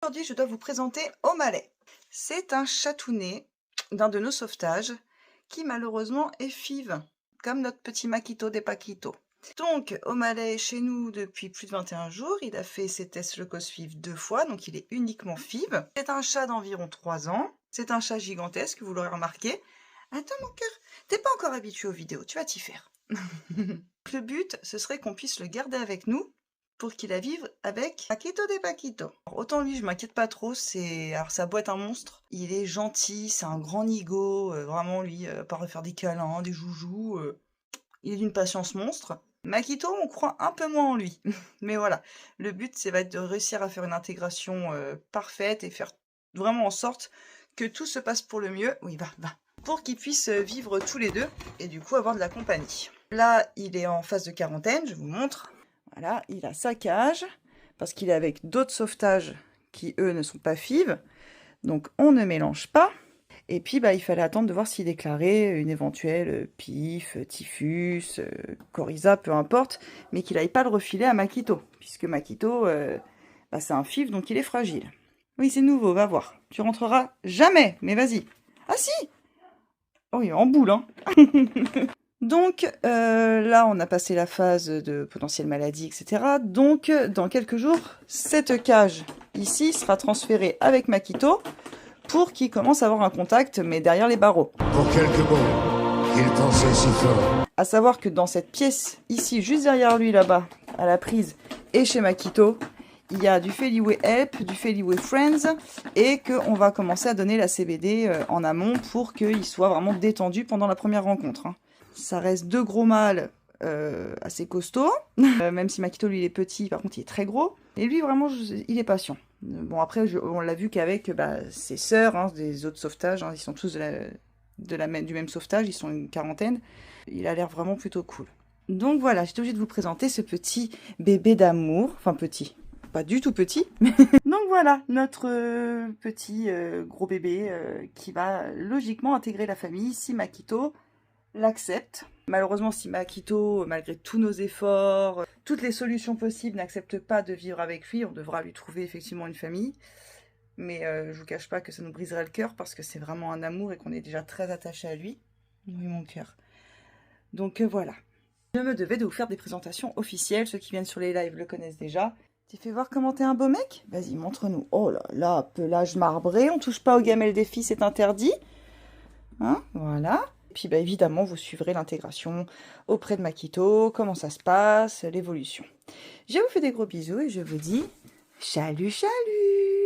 Aujourd'hui, je dois vous présenter O'Malley. C'est un chatounet d'un de nos sauvetages qui malheureusement est FIV, comme notre petit Makito des Paquito. Donc, O'Malley est chez nous depuis plus de 21 jours. Il a fait ses tests Leucos-FIV 2 fois, donc il est uniquement FIV. C'est un chat d'environ 3 ans. C'est un chat gigantesque, vous l'aurez remarqué. Attends mon cœur, t'es pas encore habitué aux vidéos, tu vas t'y faire. Le but, ce serait qu'on puisse le garder avec nous pour qu'il la vive avec Paquito des Paquito. Autant lui, je m'inquiète pas trop, alors ça doit être un monstre. Il est gentil, c'est un grand nigo, vraiment lui, part faire des câlins, des joujoux, il est d'une patience monstre. Makito, on croit un peu moins en lui. Mais voilà, le but, c'est va être de réussir à faire une intégration parfaite et faire vraiment en sorte que tout se passe pour le mieux. Oui, va. Pour qu'ils puissent vivre tous les deux et du coup avoir de la compagnie. Là, il est en phase de quarantaine, je vous montre. Voilà, il a sa cage, parce qu'il est avec d'autres sauvetages qui, eux, ne sont pas FIV. Donc, on ne mélange pas. Et puis, il fallait attendre de voir s'il déclarait une éventuelle pif, typhus, coryza, peu importe, mais qu'il n'aille pas le refiler à Makito, puisque Makito, c'est un FIV, donc il est fragile. Oui, c'est nouveau, va voir. Tu rentreras jamais, mais vas-y. Ah si! Oh, il est en boule, hein. Donc, là, on a passé la phase de potentielle maladie, etc. Donc, dans quelques jours, cette cage ici sera transférée avec Makito pour qu'il commence à avoir un contact, mais derrière les barreaux. Pour quelques mots, il pensait si fort. À savoir que dans cette pièce, ici, juste derrière lui, là-bas, à la prise, et chez Makito, il y a du Feliway Help, du Feliway Friends, et qu'on va commencer à donner la CBD en amont pour qu'il soit vraiment détendu pendant la première rencontre. Ça reste deux gros mâles assez costauds, même si Makito, lui, il est petit, par contre, il est très gros. Et lui, vraiment, il est patient. Bon, après, on l'a vu qu'avec ses sœurs, des autres sauvetages, ils sont tous du même sauvetage, ils sont une quarantaine. Il a l'air vraiment plutôt cool. Donc voilà, j'étais obligée de vous présenter ce petit bébé d'amour. Enfin, petit. Pas du tout petit. Donc voilà, notre petit gros bébé qui va logiquement intégrer la famille si Makito l'accepte. Malheureusement, si Makito, malgré tous nos efforts, toutes les solutions possibles, n'accepte pas de vivre avec lui, on devra lui trouver effectivement une famille. Mais je vous cache pas que ça nous briserait le cœur parce que c'est vraiment un amour et qu'on est déjà très attaché à lui. Oui, mon cœur. Donc voilà. Je me devais de vous faire des présentations officielles. Ceux qui viennent sur les lives le connaissent déjà. Tu fais voir comment t'es un beau mec? Vas-y, montre-nous. Oh là là, pelage marbré. On touche pas aux gamelles des filles, c'est interdit. Hein, voilà. Puis évidemment, vous suivrez l'intégration auprès de Makito, comment ça se passe, l'évolution. Je vous fais des gros bisous et je vous dis chalut chalut!